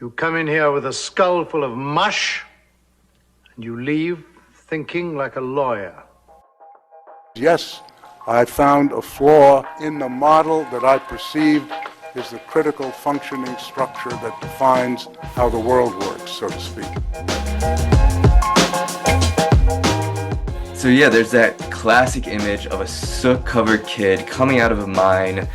You come in here with a skull full of mush, and you leave thinking like a lawyer. Yes, I found a flaw in the model that I perceived is the critical functioning structure that defines how the world works, so to speak. So yeah, there's that classic image of a soot-covered kid coming out of a mine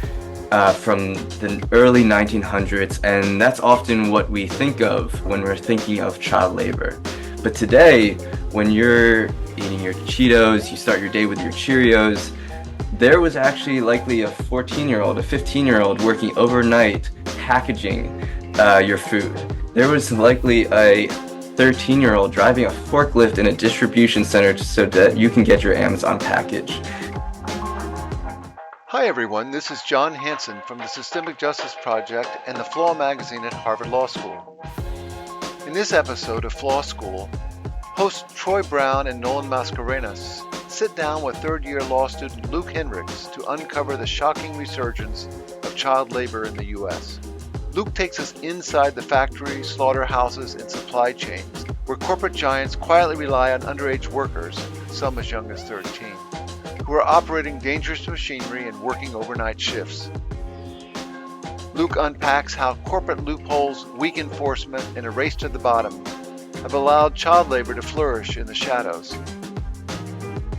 from the early 1900s, and that's often what we think of when we're thinking of child labor. But today, when you're eating your Cheetos, you start your day with your Cheerios, there was actually likely a 14-year-old, a 15-year-old working overnight packaging your food. There was likely a 13-year-old driving a forklift in a distribution center so that you can get your Amazon package. Hi everyone, this is John Hanson from the Systemic Justice Project and the Flaw magazine at Harvard Law School. In this episode of Flaw School, hosts Troy Brown and Nolan Mascarenas sit down with third-year law student Luke Hendricks to uncover the shocking resurgence of child labor in the U.S. Luke takes us inside the factories, slaughterhouses, and supply chains, where corporate giants quietly rely on underage workers, some as young as 13, who are operating dangerous machinery and working overnight shifts. Luke unpacks how corporate loopholes, weak enforcement, and a race to the bottom have allowed child labor to flourish in the shadows.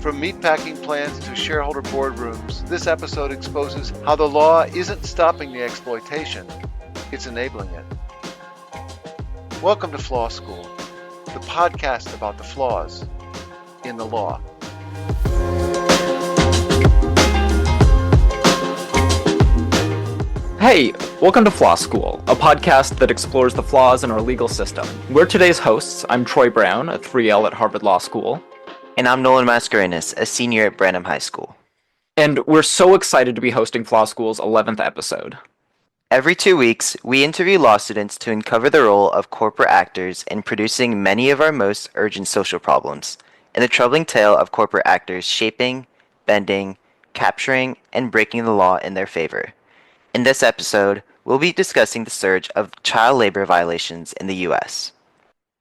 From meatpacking plants to shareholder boardrooms, this episode exposes how the law isn't stopping the exploitation, it's enabling it. Welcome to Flaw School, the podcast about the flaws in the law. Hey, welcome to Flaw School, a podcast that explores the flaws in our legal system. We're today's hosts. I'm Troy Brown, a 3L at Harvard Law School. And I'm Nolan Mascarenas, a senior at Branham High School. And we're so excited to be hosting Flaw School's 11th episode. Every 2 weeks, we interview law students to uncover the role of corporate actors in producing many of our most urgent social problems, and the troubling tale of corporate actors shaping, bending, capturing, and breaking the law in their favor. In this episode, we'll be discussing the surge of child labor violations in the U.S.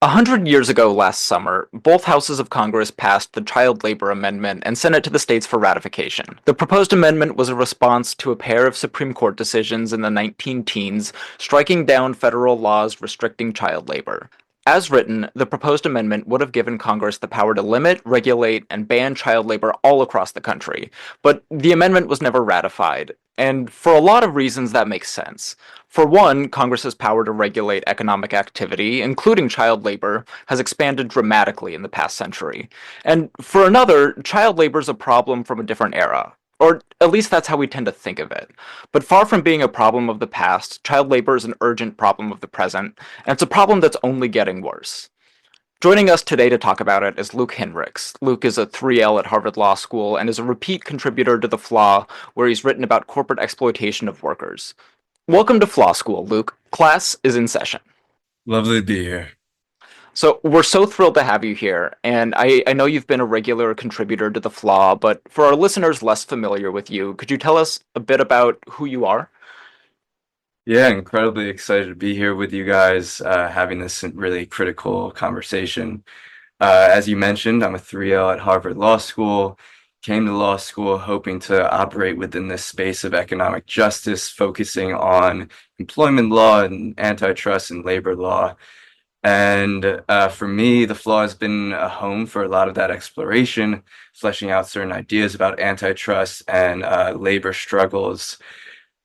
100 years ago last summer, both houses of Congress passed the Child Labor Amendment and sent it to the states for ratification. The proposed amendment was a response to a pair of Supreme Court decisions in the 19-teens, striking down federal laws restricting child labor. As written, the proposed amendment would have given Congress the power to limit, regulate, and ban child labor all across the country. But the amendment was never ratified, and for a lot of reasons that makes sense. For one, Congress's power to regulate economic activity, including child labor, has expanded dramatically in the past century. And for another, child labor is a problem from a different era. Or at least that's how we tend to think of it. But far from being a problem of the past, child labor is an urgent problem of the present, and it's a problem that's only getting worse. Joining us today to talk about it is Luke Hendricks. Luke is a 3L at Harvard Law School and is a repeat contributor to The Flaw, where he's written about corporate exploitation of workers. Welcome to Flaw School, Luke. Class is in session. Lovely to be here. So we're so thrilled to have you here, and I know you've been a regular contributor to The Flaw, but for our listeners less familiar with you, could you tell us a bit about who you are? Yeah, incredibly excited to be here with you guys, having this really critical conversation. As you mentioned, I'm a 3L at Harvard Law School. Came to law school hoping to operate within this space of economic justice, focusing on employment law and antitrust and labor law. And for me, The Flaw has been a home for a lot of that exploration, fleshing out certain ideas about antitrust and labor struggles.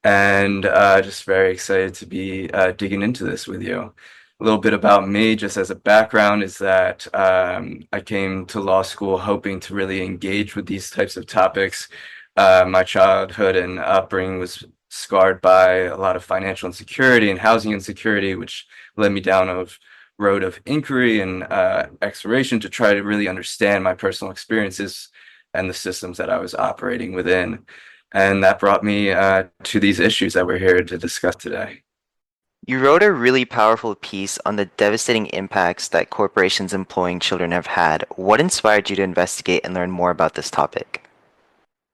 And just very excited to be digging into this with you. A little bit about me, just as a background, is that I came to law school hoping to really engage with these types of topics. My childhood and upbringing was scarred by a lot of financial insecurity and housing insecurity, which led me down a road of inquiry and exploration to try to really understand my personal experiences and the systems that I was operating within. And that brought me to these issues that we're here to discuss today. You wrote a really powerful piece on the devastating impacts that corporations employing children have had. What inspired you to investigate and learn more about this topic?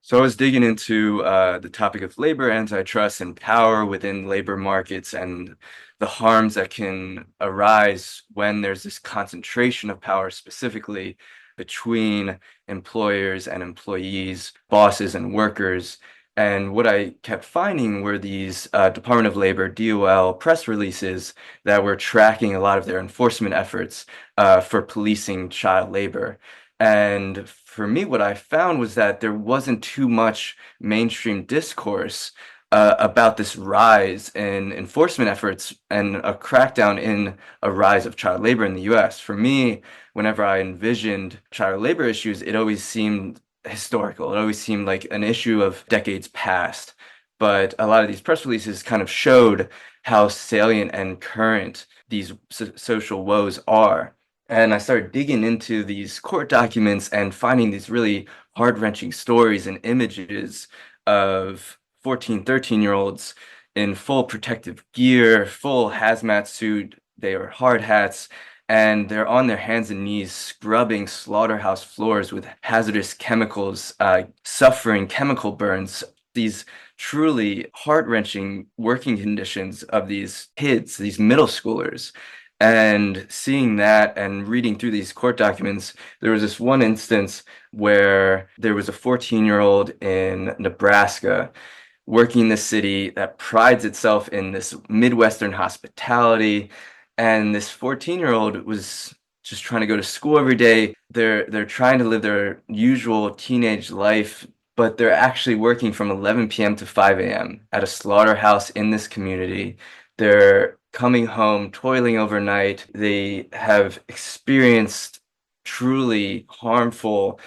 So I was digging into the topic of labor, antitrust, and power within labor markets and the harms that can arise when there's this concentration of power, specifically between employers and employees, bosses and workers. And what I kept finding were these Department of Labor, DOL press releases that were tracking a lot of their enforcement efforts for policing child labor. And for me, what I found was that there wasn't too much mainstream discourse about this rise in enforcement efforts and a crackdown in a rise of child labor in the US. For me, whenever I envisioned child labor issues, it always seemed historical. It always seemed like an issue of decades past. But a lot of these press releases kind of showed how salient and current these social woes are. And I started digging into these court documents and finding these really heart-wrenching stories and images of 14, 13-year-olds in full protective gear, full hazmat suit. They are hard hats, and they're on their hands and knees scrubbing slaughterhouse floors with hazardous chemicals, suffering chemical burns. These truly heart-wrenching working conditions of these kids, these middle schoolers. And seeing that and reading through these court documents, there was this one instance where there was a 14-year-old in Nebraska working in the city that prides itself in this Midwestern hospitality. And this 14-year-old was just trying to go to school every day. They're trying to live their usual teenage life, but they're actually working from 11 p.m. to 5 a.m. at a slaughterhouse in this community. They're coming home, toiling overnight. They have experienced truly harmful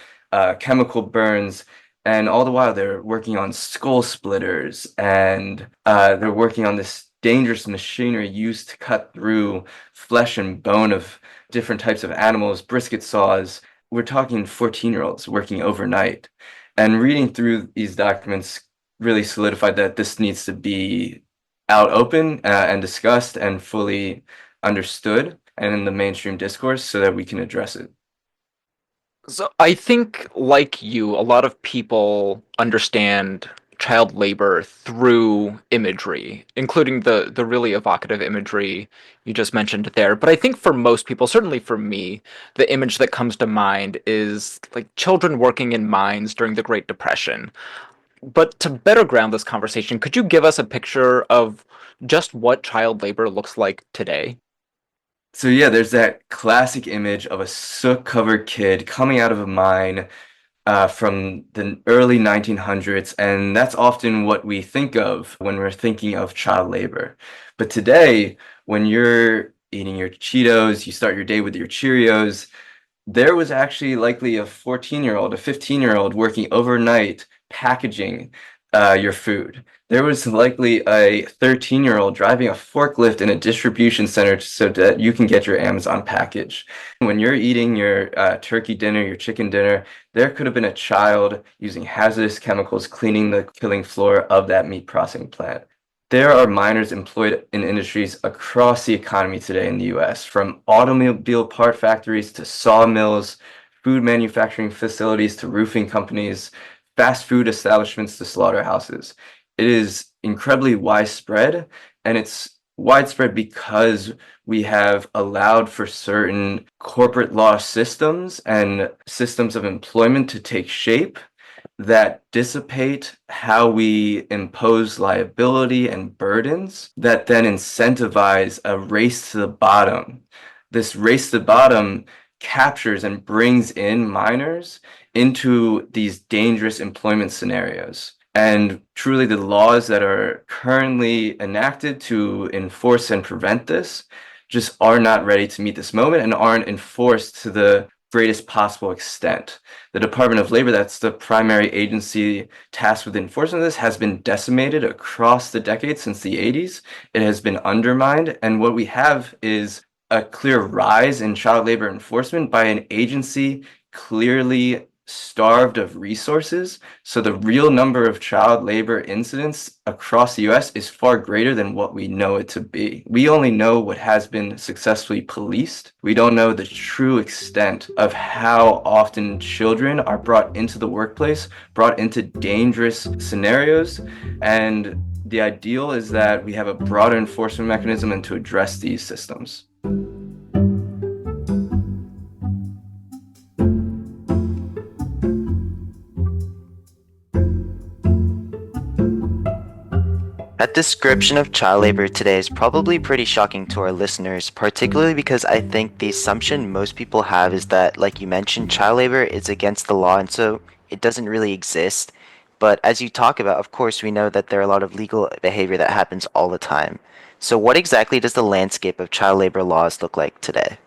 chemical burns. And all the while, they're working on skull splitters, and they're working on this dangerous machinery used to cut through flesh and bone of different types of animals, brisket saws. We're talking 14-year-olds working overnight. And reading through these documents really solidified that this needs to be out open and discussed and fully understood and in the mainstream discourse so that we can address it. So I think, like you, a lot of people understand child labor through imagery, including the really evocative imagery you just mentioned there. But I think for most people, certainly for me, the image that comes to mind is like children working in mines during the Great Depression. But to better ground this conversation, could you give us a picture of just what child labor looks like today? So yeah, there's that classic image of a soot-covered kid coming out of a mine from the early 1900s, and that's often what we think of when we're thinking of child labor. But today, when you're eating your Cheetos, you start your day with your Cheerios, there was actually likely a 14-year-old, a 15-year-old working overnight packaging your food. There was likely a 13-year-old driving a forklift in a distribution center so that you can get your Amazon package. When you're eating your turkey dinner, your chicken dinner, there could have been a child using hazardous chemicals cleaning the killing floor of that meat processing plant. There are miners employed in industries across the economy today in the US, from automobile part factories to sawmills, food manufacturing facilities to roofing companies, fast food establishments to slaughterhouses. It is incredibly widespread, and it's widespread because we have allowed for certain corporate law systems and systems of employment to take shape that dissipate how we impose liability and burdens that then incentivize a race to the bottom. This race to the bottom captures and brings in minors into these dangerous employment scenarios. And truly, the laws that are currently enacted to enforce and prevent this just are not ready to meet this moment and aren't enforced to the greatest possible extent. The Department of Labor, that's the primary agency tasked with enforcement of this, has been decimated across the decades since the 80s. It has been undermined, and what we have is a clear rise in child labor enforcement by an agency clearly starved of resources. So the real number of child labor incidents across the US is far greater than what we know it to be. We only know what has been successfully policed. We don't know the true extent of how often children are brought into the workplace, brought into dangerous scenarios, and the ideal is that we have a broader enforcement mechanism and to address these systems. That description of child labor today is probably pretty shocking to our listeners, particularly because I think the assumption most people have is that, like you mentioned, child labor is against the law and so it doesn't really exist. But as you talk about, of course, we know that there are a lot of legal behavior that happens all the time. So what exactly does the landscape of child labor laws look like today?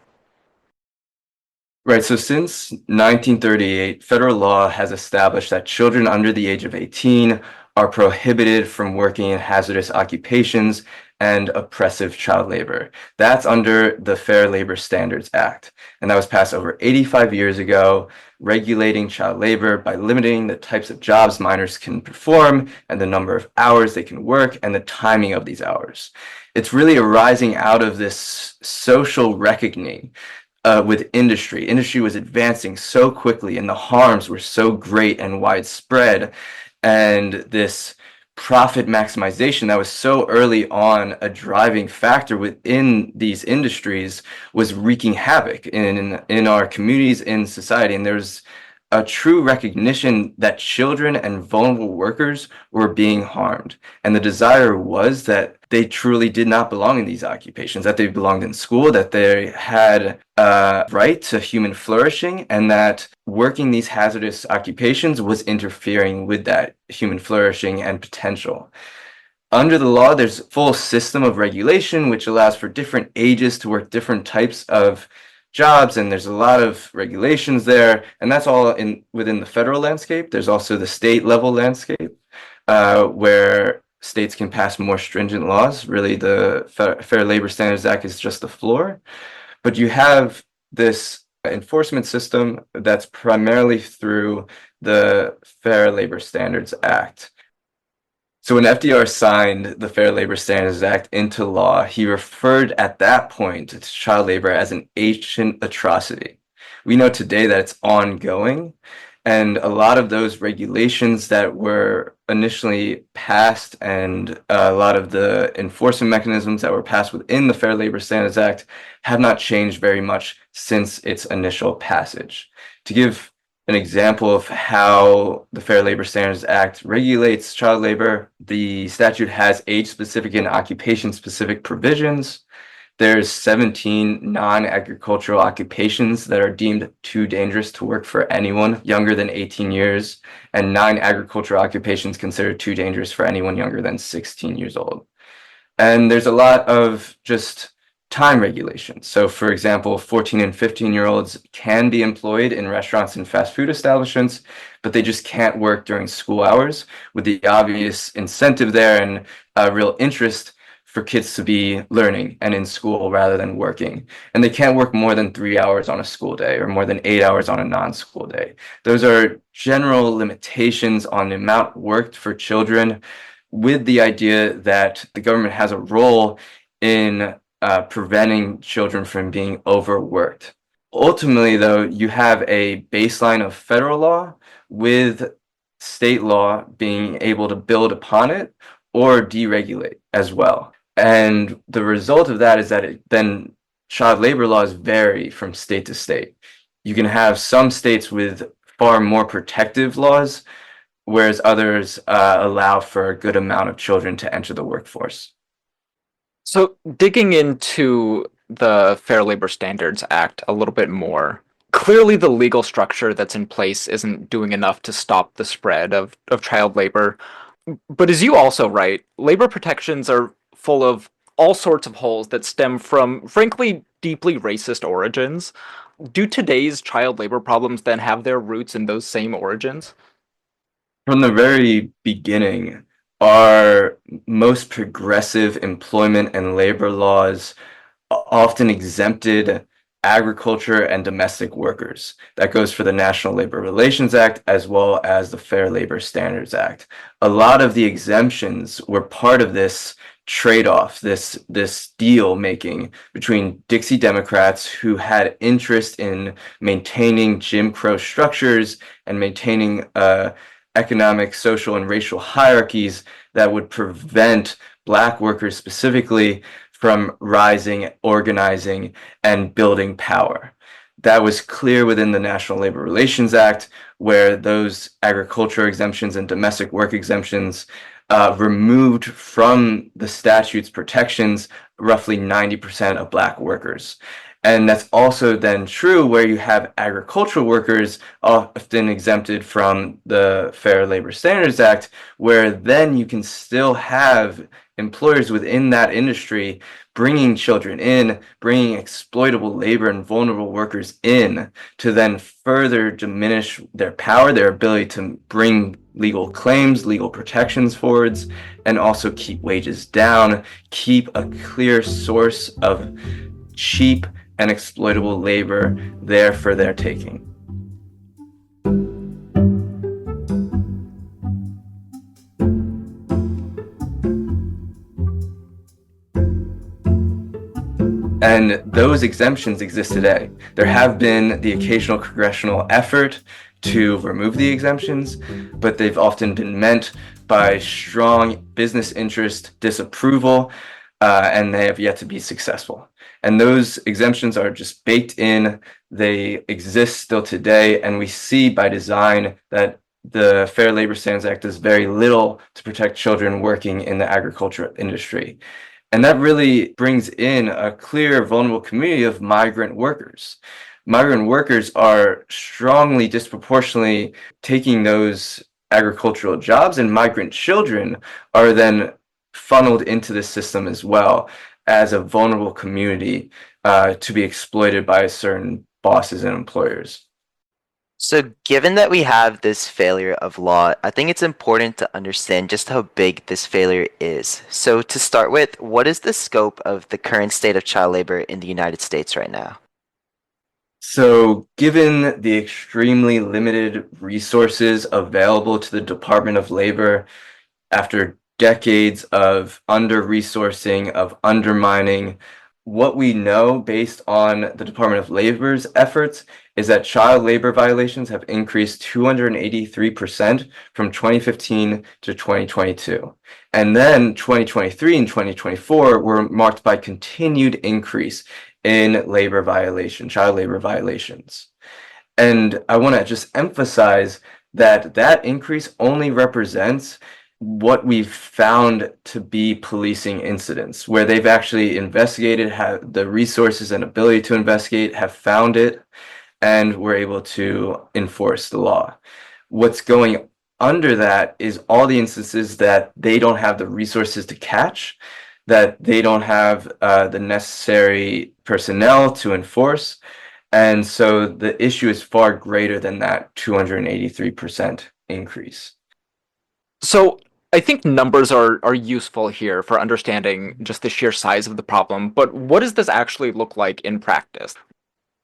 Right, so since 1938, federal law has established that children under the age of 18 are prohibited from working in hazardous occupations and oppressive child labor. That's under the Fair Labor Standards Act, and that was passed over 85 years ago, regulating child labor by limiting the types of jobs minors can perform and the number of hours they can work and the timing of these hours. It's really arising out of this social reckoning with industry. Industry was advancing so quickly and the harms were so great and widespread. And this profit maximization that was so early on a driving factor within these industries was wreaking havoc in our communities, in society. And there's a true recognition that children and vulnerable workers were being harmed. And the desire was that they truly did not belong in these occupations, that they belonged in school, that they had a right to human flourishing, and that working these hazardous occupations was interfering with that human flourishing and potential. Under the law, there's a full system of regulation which allows for different ages to work different types of jobs, and there's a lot of regulations there, and that's all within the federal landscape. There's also the state level landscape, where states can pass more stringent laws. Really, the Fair Labor Standards Act is just the floor, but you have this enforcement system that's primarily through the Fair Labor Standards Act. So when FDR signed the Fair Labor Standards Act into law, he referred at that point to child labor as an ancient atrocity. We know today that it's ongoing, and a lot of those regulations that were initially passed and a lot of the enforcement mechanisms that were passed within the Fair Labor Standards Act have not changed very much since its initial passage. To give an example of how the Fair Labor Standards Act regulates child labor, the statute has age-specific and occupation-specific provisions. There's 17 non-agricultural occupations that are deemed too dangerous to work for anyone younger than 18 years, and 9 agricultural occupations considered too dangerous for anyone younger than 16 years old. And there's a lot of just time regulations. So for example, 14 and 15-year-olds can be employed in restaurants and fast food establishments, but they just can't work during school hours, with the obvious incentive there and a real interest for kids to be learning and in school rather than working. And they can't work more than 3 hours on a school day or more than 8 hours on a non-school day. Those are general limitations on the amount worked for children, with the idea that the government has a role in preventing children from being overworked. Ultimately, though, you have a baseline of federal law with state law being able to build upon it or deregulate as well. And the result of that is that then child labor laws vary from state to state. You can have some states with far more protective laws, whereas others allow for a good amount of children to enter the workforce. So digging into the Fair Labor Standards Act a little bit more, clearly the legal structure that's in place isn't doing enough to stop the spread of child labor. But as you also write, labor protections are full of all sorts of holes that stem from, frankly, deeply racist origins. Do today's child labor problems then have their roots in those same origins? From the very beginning, our most progressive employment and labor laws often exempted agriculture and domestic workers. That goes for the National Labor Relations Act as well as the Fair Labor Standards Act. A lot of the exemptions were part of this trade-off, this deal making between Dixie Democrats who had interest in maintaining Jim Crow structures and maintaining economic, social, and racial hierarchies that would prevent Black workers specifically from rising, organizing, and building power. That was clear within the National Labor Relations Act, where those agricultural exemptions and domestic work exemptions removed from the statute's protections roughly 90% of Black workers. And that's also then true where you have agricultural workers often exempted from the Fair Labor Standards Act, where then you can still have employers within that industry bringing children in, bringing exploitable labor and vulnerable workers in to then further diminish their power, their ability to bring legal claims, legal protections forwards, and also keep wages down, keep a clear source of cheap and exploitable labor there for their taking. And those exemptions exist today. There have been the occasional congressional effort to remove the exemptions, but they've often been met by strong business interest disapproval, and they have yet to be successful. And those exemptions are just baked in. They exist still today, and we see by design that the Fair Labor Standards Act does very little to protect children working in the agriculture industry. And that really brings in a clear vulnerable community of migrant workers. Migrant workers are strongly disproportionately taking those agricultural jobs, and migrant children are then funneled into this system as well as a vulnerable community to be exploited by certain bosses and employers. So, given that we have this failure of law, I think it's important to understand just how big this failure is. So, to start with, what is the scope of the current state of child labor in the United States right now? So, given the extremely limited resources available to the Department of Labor after decades of under-resourcing, of undermining, what we know based on the Department of Labor's efforts is that child labor violations have increased 283% from 2015 to 2022. And then 2023 and 2024 were marked by continued increase in labor violation, child labor violations. And I want to just emphasize that that increase only represents what we've found to be policing incidents, where they've actually investigated, have the resources and ability to investigate, have found it, and were able to enforce the law. What's going under that is all the instances that they don't have the resources to catch, that they don't have the necessary personnel to enforce. And so the issue is far greater than that 283% increase. So I think numbers are useful here for understanding just the sheer size of the problem, but what does this actually look like in practice?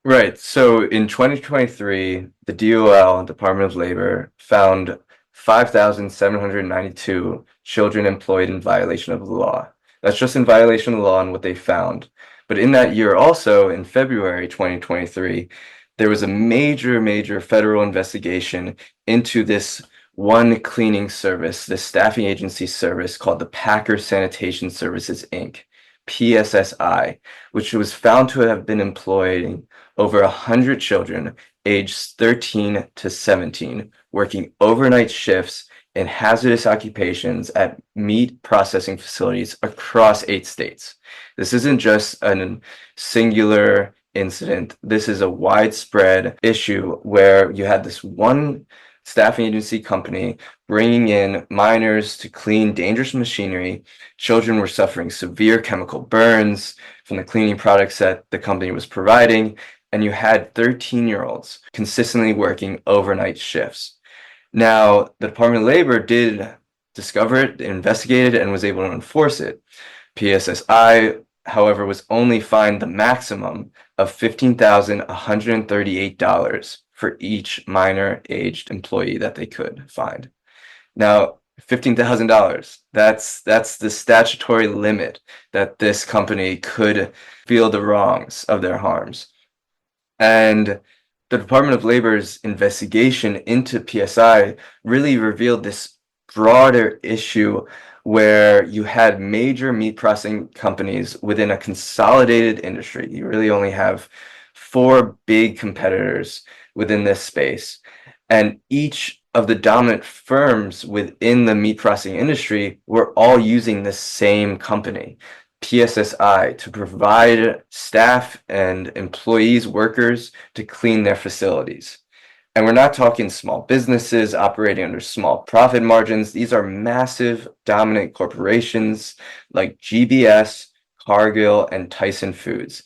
Right. So in 2023, the DOL, Department of Labor, found 5,792 children employed in violation of the law. That's just in violation of the law and what they found. But in that year also, in February 2023, there was a major federal investigation into this one cleaning service, this staffing agency service called the Packer Sanitation Services, Inc., PSSI, which was found to have been employing over 100 children aged 13 to 17, working overnight shifts in hazardous occupations at meat processing facilities across 8 states. This isn't just a singular incident. This is a widespread issue where you had this one staffing agency company bringing in minors to clean dangerous machinery. Children were suffering severe chemical burns from the cleaning products that the company was providing, and you had 13-year-olds consistently working overnight shifts. Now, the Department of Labor did discover it, investigated it, and was able to enforce it. PSSI, however, was only fined the maximum of $15,138 for each minor-aged employee that they could find. Now, $15,000, that's the statutory limit that this company could feel the wrongs of their harms. And the Department of Labor's investigation into PSI really revealed this broader issue where you had major meat processing companies within a consolidated industry. You really only have four big competitors within this space. And each of the dominant firms within the meat processing industry were all using the same company, PSSI, to provide staff and employees, workers, to clean their facilities. And we're not talking small businesses operating under small profit margins. These are massive, dominant corporations like GBS, Cargill, and Tyson Foods.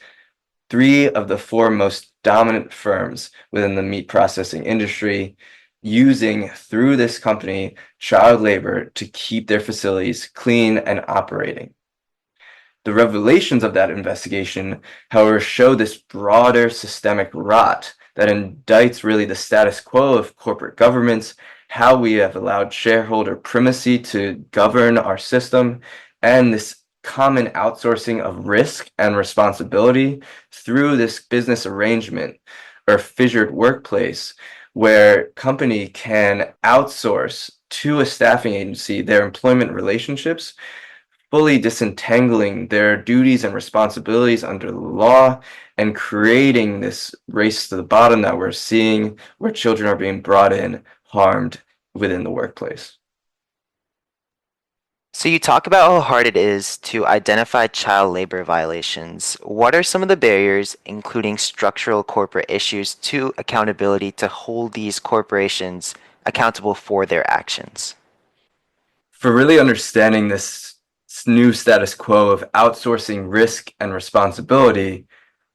Three of the four most dominant firms within the meat processing industry using, through this company, child labor to keep their facilities clean and operating. The revelations of that investigation, however, show this broader systemic rot that indicts really the status quo of corporate governments, how we have allowed shareholder primacy to govern our system, and this common outsourcing of risk and responsibility through this business arrangement or fissured workplace where company can outsource to a staffing agency their employment relationships, fully disentangling their duties and responsibilities under the law and creating this race to the bottom that we're seeing where children are being brought in, harmed within the workplace. So you talk about how hard it is to identify child labor violations. What are some of the barriers, including structural corporate issues, to accountability to hold these corporations accountable for their actions? For really understanding this new status quo of outsourcing risk and responsibility,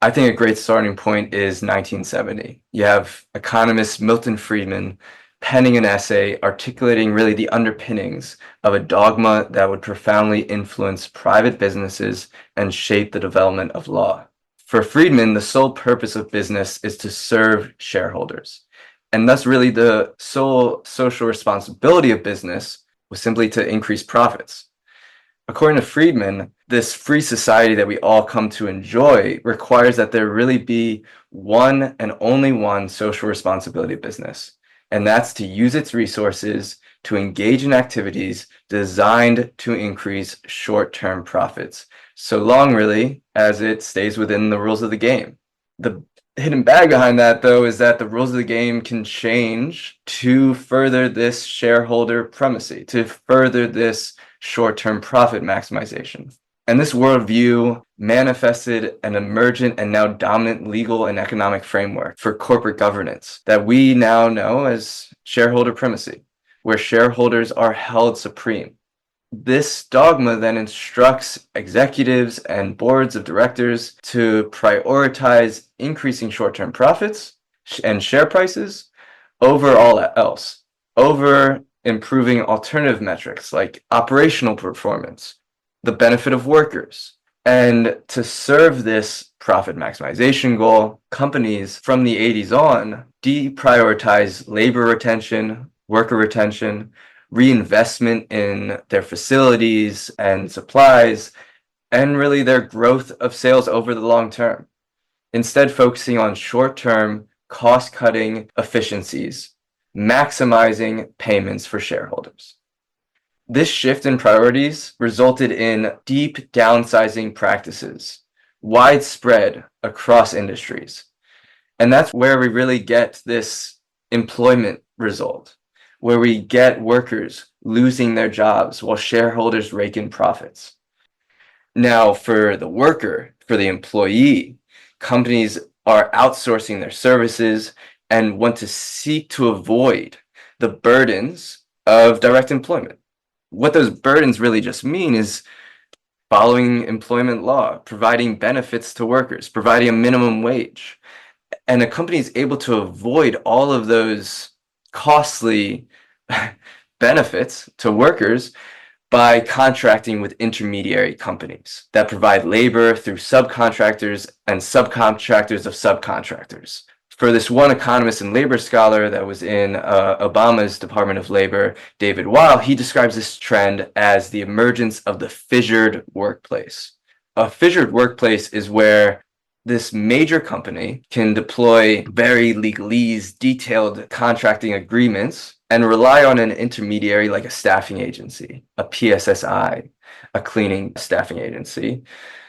I think a great starting point is 1970. You have economist Milton Friedman penning an essay articulating really the underpinnings of a dogma that would profoundly influence private businesses and shape the development of law. For Friedman, the sole purpose of business is to serve shareholders. And thus, really, the sole social responsibility of business was simply to increase profits. According to Friedman, this free society that we all come to enjoy requires that there really be one and only one social responsibility of business. And that's to use its resources to engage in activities designed to increase short-term profits, so long really as it stays within the rules of the game. The hidden bag behind that, though, is that the rules of the game can change to further this shareholder primacy, to further this short-term profit maximization. And this worldview manifested an emergent and now dominant legal and economic framework for corporate governance that we now know as shareholder primacy, where shareholders are held supreme. This dogma then instructs executives and boards of directors to prioritize increasing short-term profits and share prices over all else, over improving alternative metrics like operational performance, the benefit of workers. And to serve this profit maximization goal, companies from the 80s on deprioritize labor retention, worker retention, reinvestment in their facilities and supplies, and really their growth of sales over the long term, instead focusing on short-term cost-cutting efficiencies, maximizing payments for shareholders. This shift in priorities resulted in deep downsizing practices, widespread across industries. And that's where we really get this employment result, where we get workers losing their jobs while shareholders rake in profits. Now, for the worker, for the employee, companies are outsourcing their services and want to seek to avoid the burdens of direct employment. What those burdens really just mean is following employment law, providing benefits to workers, providing a minimum wage. And a company is able to avoid all of those costly benefits to workers by contracting with intermediary companies that provide labor through subcontractors and subcontractors of subcontractors. For this one economist and labor scholar that was in Obama's Department of Labor, David Weil, he describes this trend as the emergence of the fissured workplace. A fissured workplace is where this major company can deploy very legalese, detailed contracting agreements and rely on an intermediary like a staffing agency, a PSSI, a cleaning staffing agency,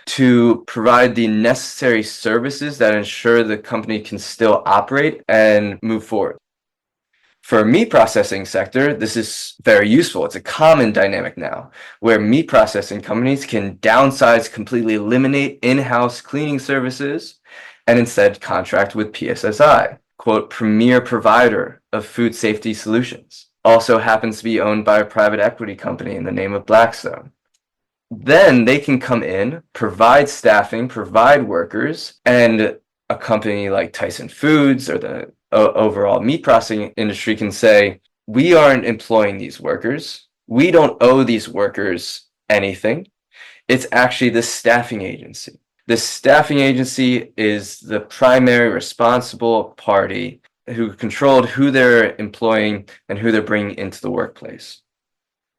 to provide the necessary services that ensure the company can still operate and move forward. For a meat processing sector, this is very useful. It's a common dynamic now, where meat processing companies can downsize, completely eliminate in-house cleaning services, and instead contract with PSSI, quote, premier provider of food safety solutions. Also happens to be owned by a private equity company in the name of Blackstone. Then they can come in, provide staffing, provide workers, and a company like Tyson Foods or the overall meat processing industry can say, we aren't employing these workers. We don't owe these workers anything. It's actually the staffing agency. The staffing agency is the primary responsible party who controlled who they're employing and who they're bringing into the workplace.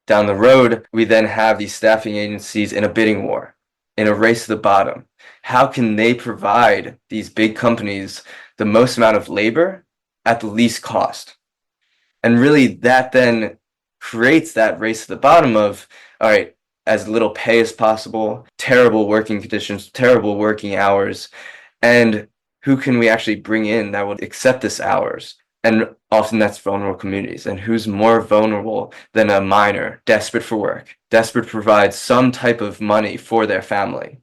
Down the road, we then have these staffing agencies in a bidding war, in a race to the bottom. How can they provide these big companies the most amount of labor at the least cost? And really that then creates that race to the bottom of, all right, as little pay as possible, terrible working conditions, terrible working hours, and who can we actually bring in that will accept this hours? And often that's vulnerable communities. And who's more vulnerable than a miner, desperate for work, desperate to provide some type of money for their family?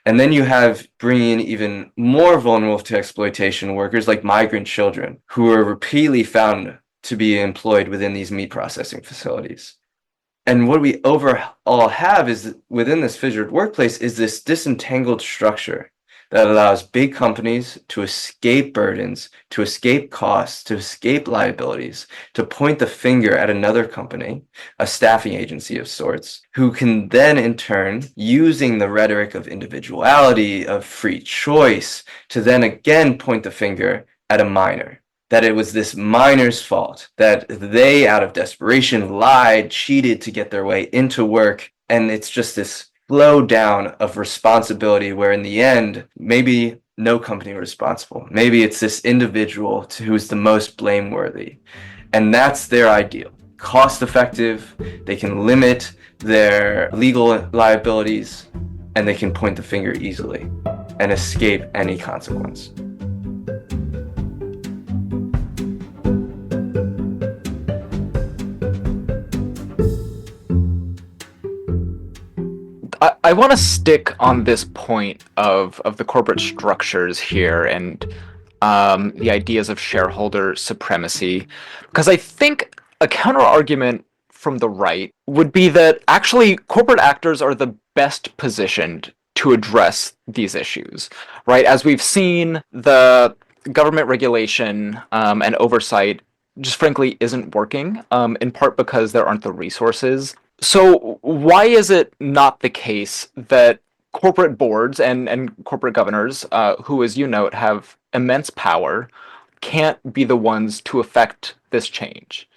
And then you have bringing in even more vulnerable to exploitation workers like migrant children who are repeatedly found to be employed within these meat processing facilities. And what we overall have is within this fissured workplace is this disentangled structure that allows big companies to escape burdens, to escape costs, to escape liabilities, to point the finger at another company, a staffing agency of sorts, who can then in turn, using the rhetoric of individuality, of free choice, to then again point the finger at a miner. That it was this miner's fault, that they, out of desperation, lied, cheated to get their way into work, and it's just this flow down of responsibility where in the end, maybe no company responsible. Maybe it's this individual who's the most blameworthy. And that's their ideal. Cost effective, they can limit their legal liabilities, and they can point the finger easily and escape any consequence. I want to stick on this point of the corporate structures here and the ideas of shareholder supremacy, because I think a counter argument from the right would be that actually corporate actors are the best positioned to address these issues, right? As we've seen, the government regulation and oversight just frankly isn't working, in part because there aren't the resources. So why is it not the case that corporate boards and corporate governors, who, as you note, have immense power, can't be the ones to affect this change?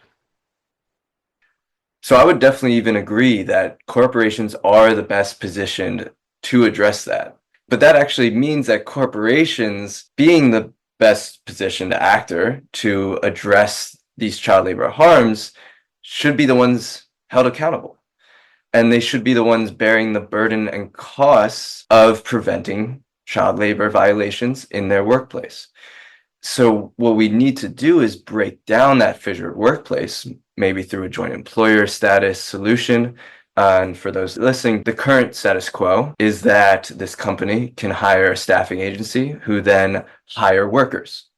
So I would definitely even agree that corporations are the best positioned to address that. But that actually means that corporations, being the best positioned actor to address these child labor harms, should be the ones held accountable. And they should be the ones bearing the burden and costs of preventing child labor violations in their workplace. So what we need to do is break down that fissured workplace, maybe through a joint employer status solution. And for those listening, the current status quo is that this company can hire a staffing agency who then hire workers.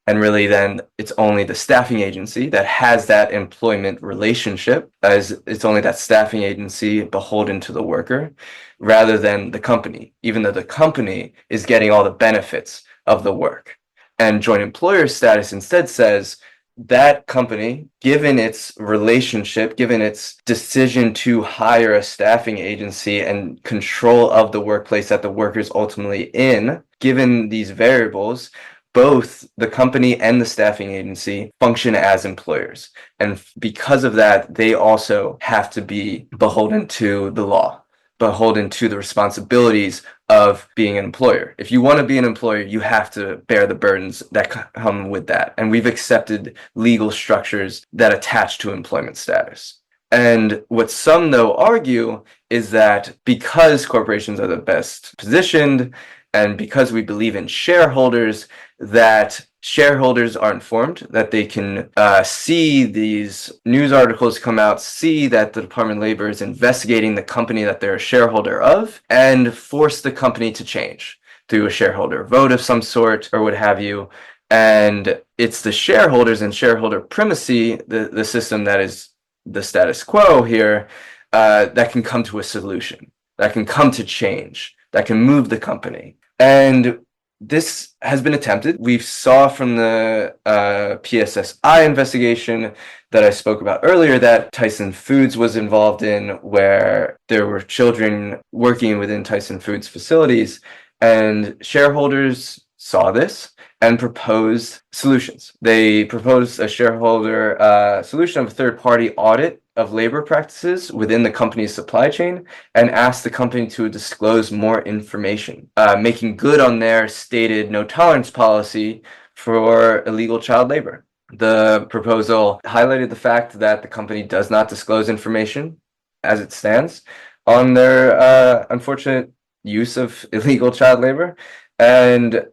And really then it's only the staffing agency that has that employment relationship, as it's only that staffing agency beholden to the worker rather than the company, even though the company is getting all the benefits of the work. And joint employer status instead says that company, given its relationship, given its decision to hire a staffing agency and control of the workplace that the worker's ultimately in, given these variables, both the company and the staffing agency function as employers. And because of that, they also have to be beholden to the law. beholden to the responsibilities of being an employer. If you want to be an employer, you have to bear the burdens that come with that. And we've accepted legal structures that attach to employment status. And what some, though, argue is that because corporations are the best positioned and because we believe in shareholders, that shareholders are informed, that they can see these news articles come out, see that the Department of Labor is investigating the company that they're a shareholder of, and force the company to change through a shareholder vote of some sort or what have you. And it's the shareholders and shareholder primacy, the system that is the status quo here, that can come to a solution, that can come to change, that can move the company. And this has been attempted. We saw from the PSSI investigation that I spoke about earlier that Tyson Foods was involved in, where there were children working within Tyson Foods facilities, and shareholders saw this and proposed solutions. They proposed a shareholder solution of a third-party audit of labor practices within the company's supply chain and asked the company to disclose more information, making good on their stated no-tolerance policy for illegal child labor. The proposal highlighted the fact that the company does not disclose information as it stands on their unfortunate use of illegal child labor, and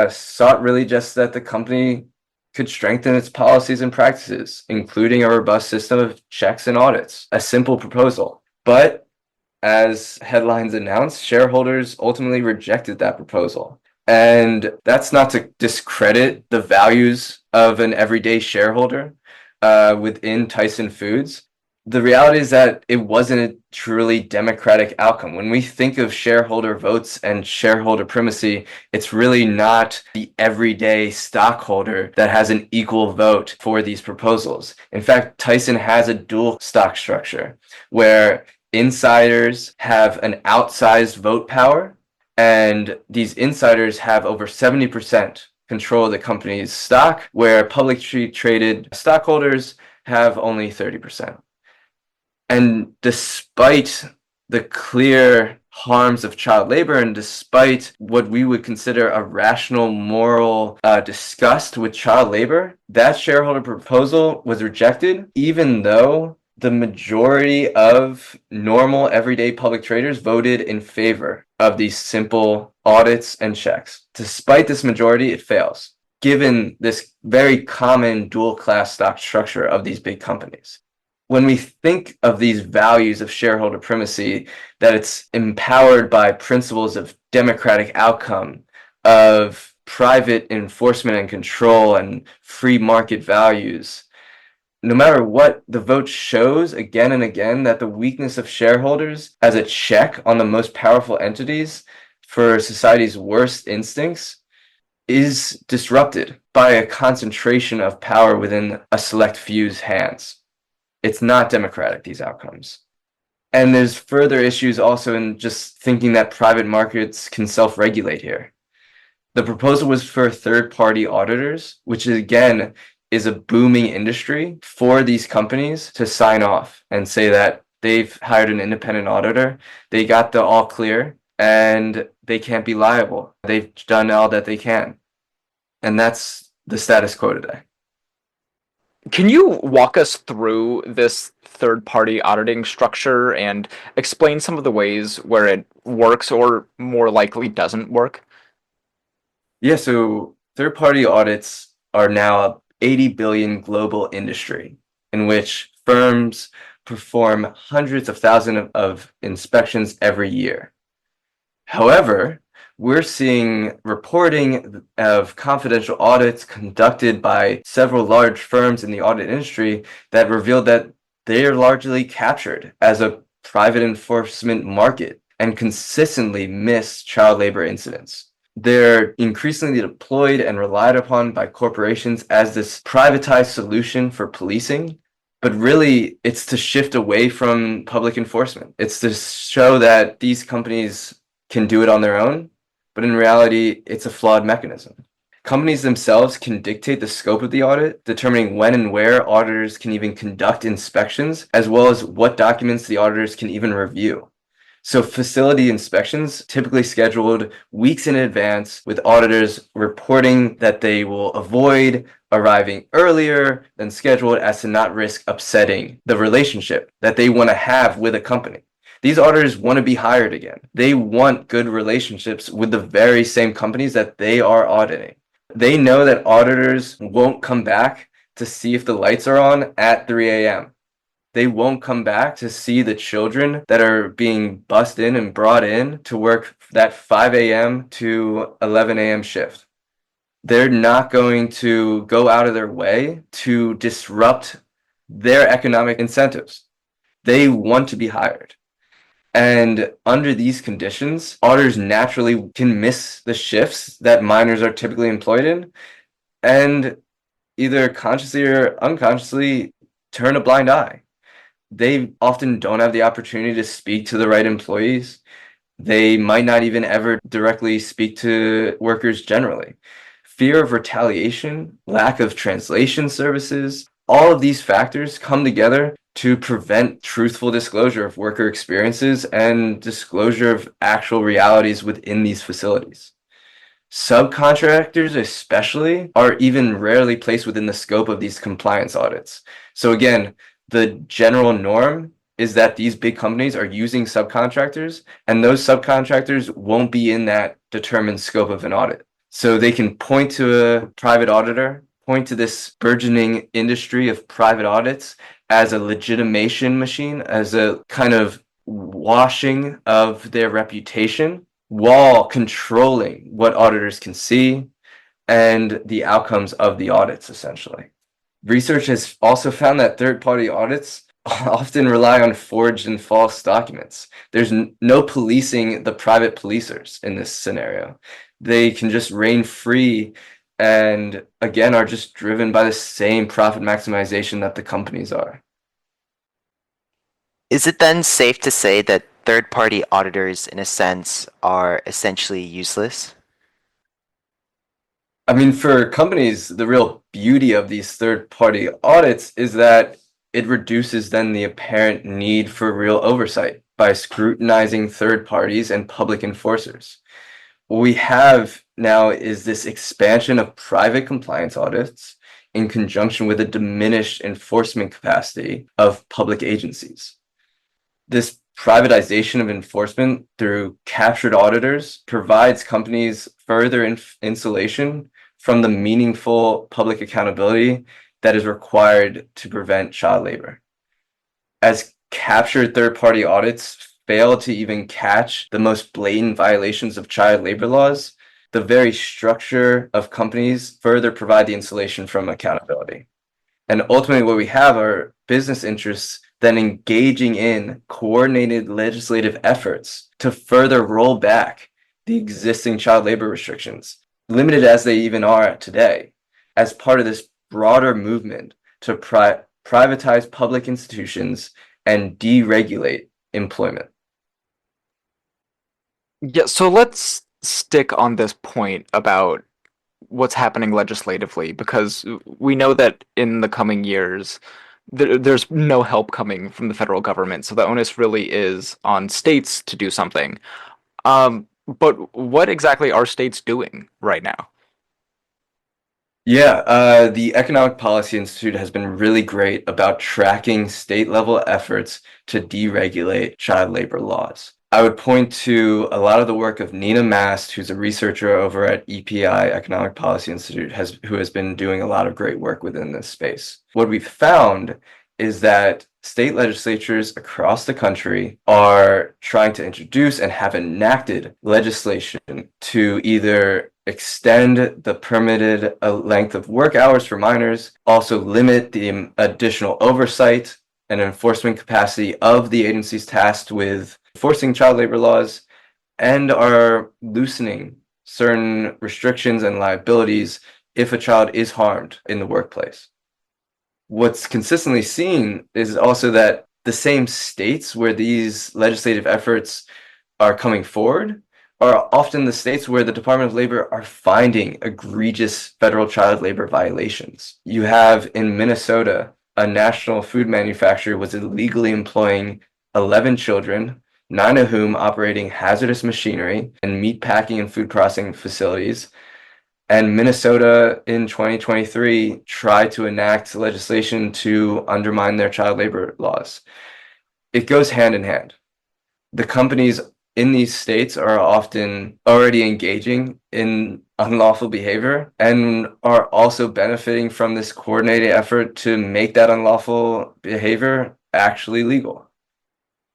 sought really just that the company could strengthen its policies and practices, including a robust system of checks and audits. A simple proposal. But as headlines announced, shareholders ultimately rejected that proposal. And that's not to discredit the values of an everyday shareholder within Tyson Foods. The reality is that it wasn't a truly democratic outcome. When we think of shareholder votes and shareholder primacy, it's really not the everyday stockholder that has an equal vote for these proposals. In fact, Tyson has a dual stock structure where insiders have an outsized vote power, and these insiders have over 70% control of the company's stock, where publicly traded stockholders have only 30%. And despite the clear harms of child labor, and despite what we would consider a rational moral disgust with child labor, that shareholder proposal was rejected, even though the majority of normal everyday public traders voted in favor of these simple audits and checks. Despite this majority, it fails, given this very common dual class stock structure of these big companies. When we think of these values of shareholder primacy, that it's empowered by principles of democratic outcome, of private enforcement and control, and free market values, no matter what the vote shows again and again, that the weakness of shareholders as a check on the most powerful entities for society's worst instincts is disrupted by a concentration of power within a select few's hands. It's not democratic, these outcomes. And there's further issues also in just thinking that private markets can self-regulate here. The proposal was for third-party auditors, which again is a booming industry for these companies to sign off and say that they've hired an independent auditor, they got the all clear, and they can't be liable. They've done all that they can. And that's the status quo today. Can you walk us through this third-party auditing structure and explain some of the ways where it works or more likely doesn't work? Yeah, so third-party audits are now a 80 billion global industry in which firms perform hundreds of thousands of inspections every year. However, we're seeing reporting of confidential audits conducted by several large firms in the audit industry that revealed that they are largely captured as a private enforcement market and consistently miss child labor incidents. They're increasingly deployed and relied upon by corporations as this privatized solution for policing, but really it's to shift away from public enforcement. It's to show that these companies can do it on their own, but in reality, it's a flawed mechanism. Companies themselves can dictate the scope of the audit, determining when and where auditors can even conduct inspections, as well as what documents the auditors can even review. So facility inspections typically scheduled weeks in advance, with auditors reporting that they will avoid arriving earlier than scheduled as to not risk upsetting the relationship that they want to have with a company. These auditors want to be hired again. They want good relationships with the very same companies that they are auditing. They know that auditors won't come back to see if the lights are on at 3 a.m. They won't come back to see the children that are being bussed in and brought in to work that 5 a.m. to 11 a.m. shift. They're not going to go out of their way to disrupt their economic incentives. They want to be hired. And under these conditions, auditors naturally can miss the shifts that minors are typically employed in, and either consciously or unconsciously turn a blind eye. They often don't have the opportunity to speak to the right employees. They might not even ever directly speak to workers generally. Fear of retaliation, lack of translation services, all of these factors come together to prevent truthful disclosure of worker experiences and disclosure of actual realities within these facilities. Subcontractors, especially, are even rarely placed within the scope of these compliance audits. So again, the general norm is that these big companies are using subcontractors, and those subcontractors won't be in that determined scope of an audit. So they can point to a private auditor, point to this burgeoning industry of private audits as a legitimation machine, as a kind of washing of their reputation, while controlling what auditors can see and the outcomes of the audits, essentially. Research has also found that third-party audits often rely on forged and false documents. There's no policing the private policers in this scenario. They can just reign free and, again, are just driven by the same profit maximization that the companies are. Is it then safe to say that third-party auditors, in a sense, are essentially useless? I mean, for companies, the real beauty of these third-party audits is that it reduces then the apparent need for real oversight by scrutinizing third parties and public enforcers. What we have now is this expansion of private compliance audits in conjunction with a diminished enforcement capacity of public agencies. This privatization of enforcement through captured auditors provides companies further insulation from the meaningful public accountability that is required to prevent child labor. As captured third-party audits fail to even catch the most blatant violations of child labor laws, the very structure of companies further provide the insulation from accountability. And ultimately, what we have are business interests then engaging in coordinated legislative efforts to further roll back the existing child labor restrictions, limited as they even are today, as part of this broader movement to privatize public institutions and deregulate employment. Yeah, so let's stick on this point about what's happening legislatively, because we know that in the coming years, there's no help coming from the federal government, so the onus really is on states to do something. But what exactly are states doing right now? Yeah, the Economic Policy Institute has been really great about tracking state-level efforts to deregulate child labor laws. I would point to a lot of the work of Nina Mast, who's a researcher over at EPI, Economic Policy Institute, who has been doing a lot of great work within this space. What we've found is that state legislatures across the country are trying to introduce and have enacted legislation to either extend the permitted length of work hours for minors, also limit the additional oversight and enforcement capacity of the agencies tasked with enforcing child labor laws, and are loosening certain restrictions and liabilities if a child is harmed in the workplace. What's consistently seen is also that the same states where these legislative efforts are coming forward are often the states where the Department of Labor are finding egregious federal child labor violations. You have in Minnesota, a national food manufacturer was illegally employing 11 children, 9 of whom operating hazardous machinery and meat packing and food processing facilities. And Minnesota in 2023 tried to enact legislation to undermine their child labor laws. It goes hand in hand. The companies in these states are often already engaging in unlawful behavior and are also benefiting from this coordinated effort to make that unlawful behavior actually legal.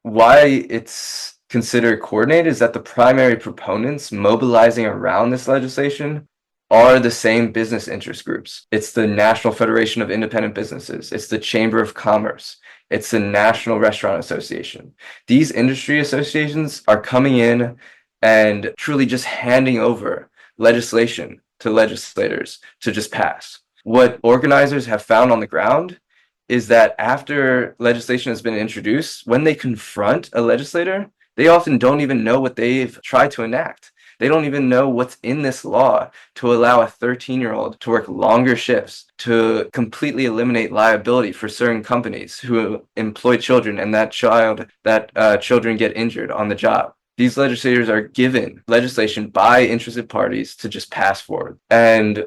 Why it's considered coordinated is that the primary proponents mobilizing around this legislation are the same business interest groups. It's the National Federation of Independent Businesses. It's the Chamber of Commerce. It's the National Restaurant Association. These industry associations are coming in and truly just handing over legislation to legislators to just pass. What organizers have found on the ground is that after legislation has been introduced, when they confront a legislator, they often don't even know what they've tried to enact. They don't even know what's in this law to allow a 13-year-old to work longer shifts, to completely eliminate liability for certain companies who employ children and that children get injured on the job. These legislators are given legislation by interested parties to just pass forward. And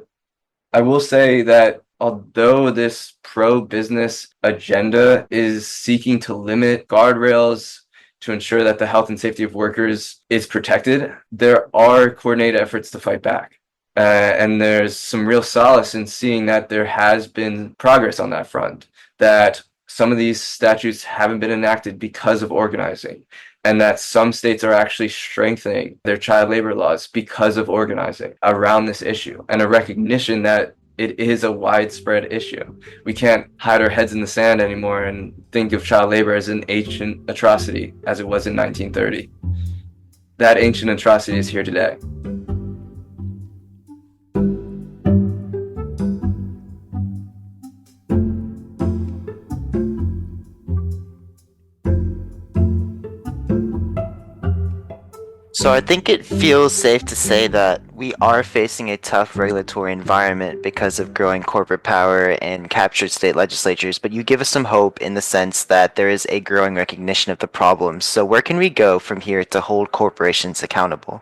I will say that although this pro-business agenda is seeking to limit guardrails to ensure that the health and safety of workers is protected, there are coordinated efforts to fight back. And there's some real solace in seeing that there has been progress on that front, that some of these statutes haven't been enacted because of organizing, and that some states are actually strengthening their child labor laws because of organizing around this issue, and a recognition that it is a widespread issue. We can't hide our heads in the sand anymore and think of child labor as an ancient atrocity as it was in 1930. That ancient atrocity is here today. So I think it feels safe to say that we are facing a tough regulatory environment because of growing corporate power and captured state legislatures, but you give us some hope in the sense that there is a growing recognition of the problems. So where can we go from here to hold corporations accountable?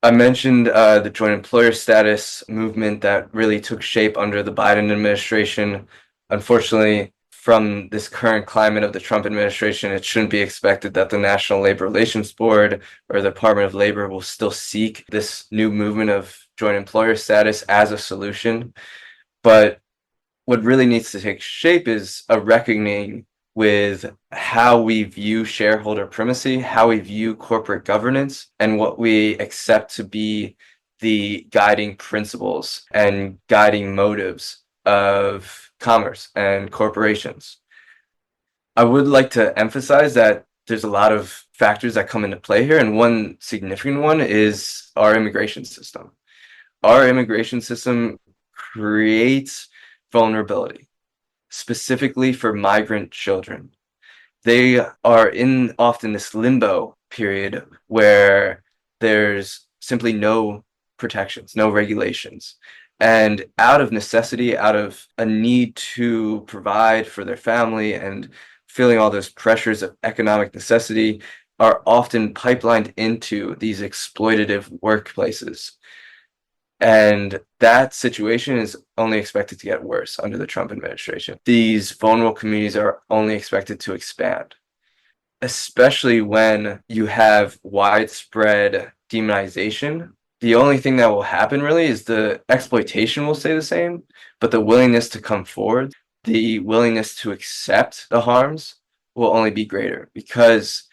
I mentioned the joint employer status movement that really took shape under the Biden administration. Unfortunately, from this current climate of the Trump administration, it shouldn't be expected that the National Labor Relations Board or the Department of Labor will still seek this new movement of joint employer status as a solution. But what really needs to take shape is a reckoning with how we view shareholder primacy, how we view corporate governance, and what we accept to be the guiding principles and guiding motives of commerce and corporations. I would like to emphasize that there's a lot of factors that come into play here, and one significant one is our immigration system. Our immigration system creates vulnerability, specifically for migrant children. They are in often this limbo period where there's simply no protections, no regulations. And out of necessity, out of a need to provide for their family and feeling all those pressures of economic necessity, are often pipelined into these exploitative workplaces. And that situation is only expected to get worse under the Trump administration. These vulnerable communities are only expected to expand, especially when you have widespread demonization. The only thing that will happen really is the exploitation will stay the same, but the willingness to come forward, the willingness to accept the harms will only be greater because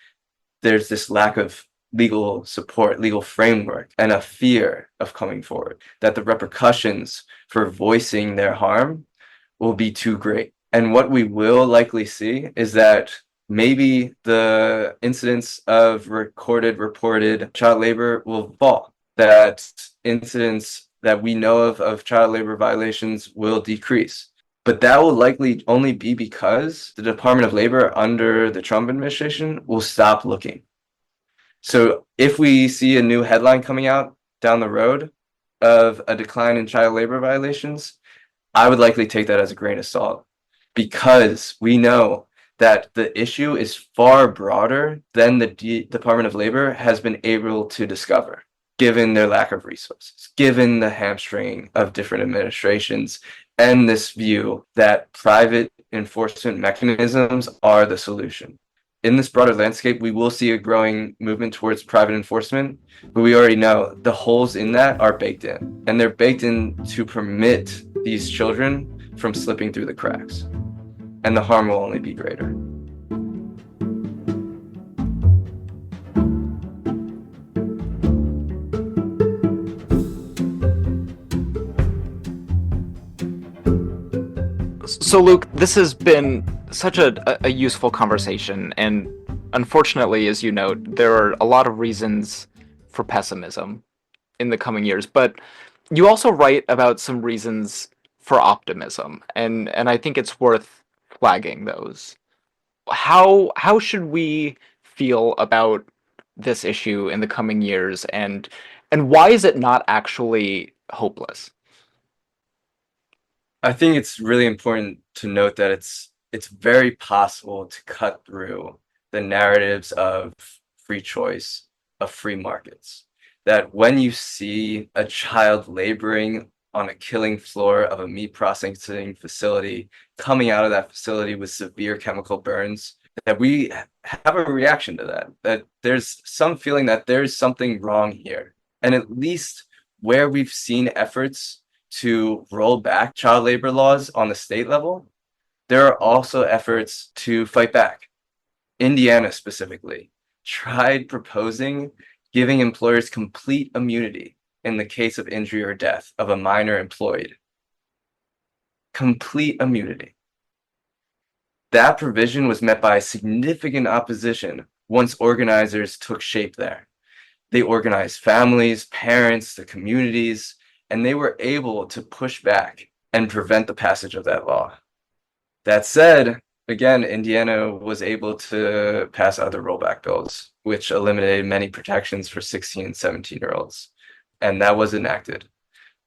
there's this lack of legal support, legal framework, and a fear of coming forward, that the repercussions for voicing their harm will be too great. And what we will likely see is that maybe the incidence of reported child labor will fall, that incidents that we know of child labor violations will decrease. But that will likely only be because the Department of Labor under the Trump administration will stop looking. So if we see a new headline coming out down the road of a decline in child labor violations, I would likely take that as a grain of salt, because we know that the issue is far broader than the Department of Labor has been able to discover, given their lack of resources, given the hamstringing of different administrations, and this view that private enforcement mechanisms are the solution. In this broader landscape, we will see a growing movement towards private enforcement, but we already know the holes in that are baked in, and they're baked in to permit these children from slipping through the cracks, and the harm will only be greater. So, Luke, this has been such a useful conversation, and unfortunately, as you note, there are a lot of reasons for pessimism in the coming years, but you also write about some reasons for optimism, and I think it's worth flagging those. How should we feel about this issue in the coming years, and why is it not actually hopeless? I think it's really important to note that it's very possible to cut through the narratives of free choice, of free markets. That when you see a child laboring on a killing floor of a meat processing facility, coming out of that facility with severe chemical burns, that we have a reaction to that, that there's some feeling that there's something wrong here. And at least where we've seen efforts to roll back child labor laws on the state level, there are also efforts to fight back. Indiana specifically tried proposing giving employers complete immunity in the case of injury or death of a minor employed. Complete immunity. That provision was met by significant opposition once organizers took shape there. They organized families, parents, the communities, and they were able to push back and prevent the passage of that law. That said, again, Indiana was able to pass other rollback bills, which eliminated many protections for 16 and 17-year-olds, and that was enacted.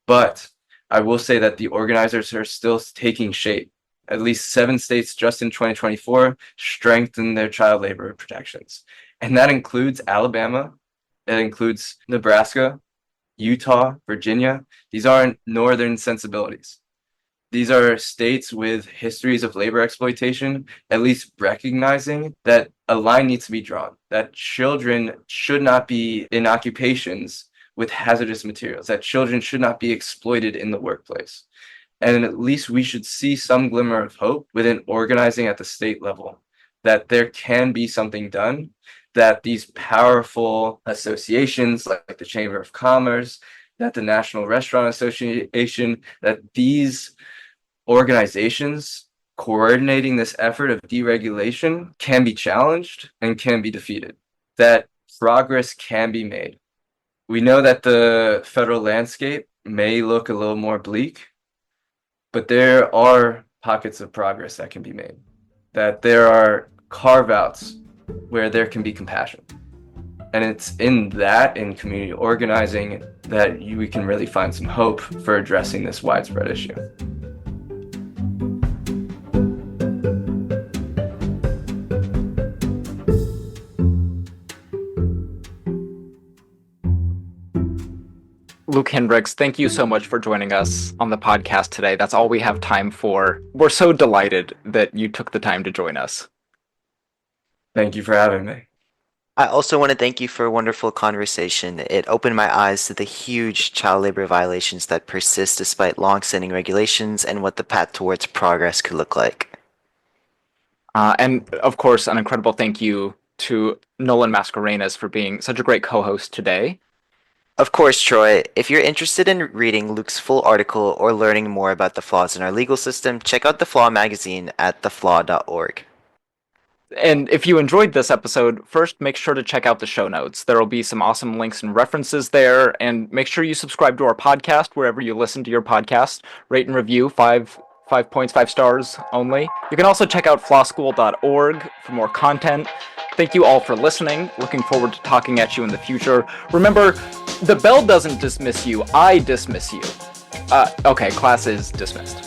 But I will say that the organizers are still taking shape. At least 7 states just in 2024 strengthened their child labor protections, and that includes Alabama, it includes Nebraska, Utah, Virginia. These aren't northern sensibilities. These are states with histories of labor exploitation, at least recognizing that a line needs to be drawn, that children should not be in occupations with hazardous materials, that children should not be exploited in the workplace. And at least we should see some glimmer of hope within organizing at the state level, that there can be something done, that these powerful associations like the Chamber of Commerce, that the National Restaurant Association, that these organizations coordinating this effort of deregulation can be challenged and can be defeated, that progress can be made. We know that the federal landscape may look a little more bleak, but there are pockets of progress that can be made, that there are carve-outs where there can be compassion. And it's in that, in community organizing, that we can really find some hope for addressing this widespread issue. Luke Hendricks, thank you so much for joining us on the podcast today. That's all we have time for. We're so delighted that you took the time to join us. Thank you for having me. I also want to thank you for a wonderful conversation. It opened my eyes to the huge child labor violations that persist despite long-standing regulations and what the path towards progress could look like. And of course, an incredible thank you to Nolan Mascarenas for being such a great co-host today. Of course, Troy, if you're interested in reading Luke's full article or learning more about the flaws in our legal system, check out the Flaw magazine at theflaw.org. And if you enjoyed this episode, first make sure to check out the show notes. There will be some awesome links and references there, and make sure you subscribe to our podcast wherever you listen to your podcast. Rate and review, 5 points, 5 stars only. You can also check out flawschool.org for more content. Thank you all for listening. Looking forward to talking at you in the future. Remember, the bell doesn't dismiss you, I dismiss you. Okay, class is dismissed.